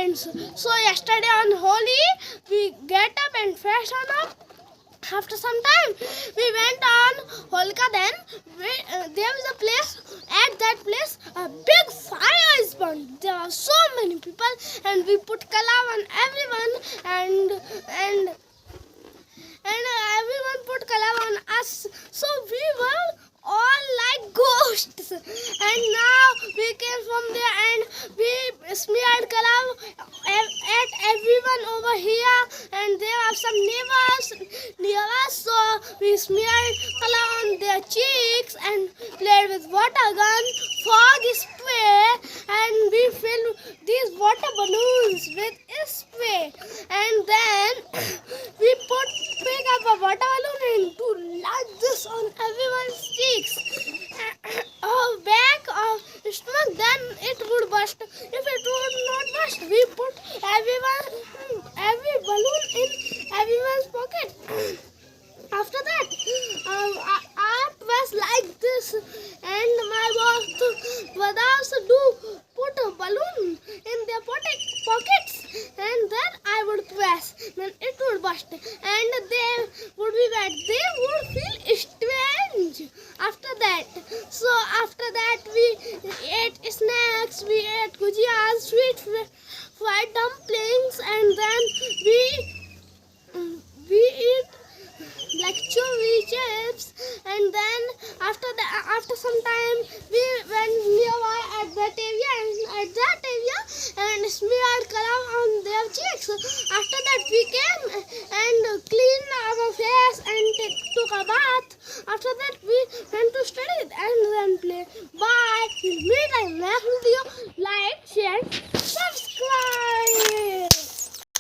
friends. So yesterday on Holi, we get up and freshen up. After some time, we went on Holka. Then there was a place. At that place, a big fire is burned. There are so many people, and we put color on everyone, and everyone put color on us. So we were all like ghosts. And now we came from there and we smeared color at everyone over here. And there are some neighbors near us, so we smeared color on their cheeks and played with water gun, fog spray, and we filled these water balloons with spray. And then we pick up a water balloon and do like this on everyone's cheeks, back of stomach. Then it would burst. If it would not burst, we put every balloon in everyone's pocket. After that, I was like this, and my brothers do put a balloon in their pockets, and then I would press, then it would burst, and they would be wet. They would feel strange after that. So after that, we ate snacks, we ate gujiyas, sweet fried dumplings, and then we eat like chewy chips. And then after some time, we went nearby at that area and smeared color on their cheeks. After that, we came and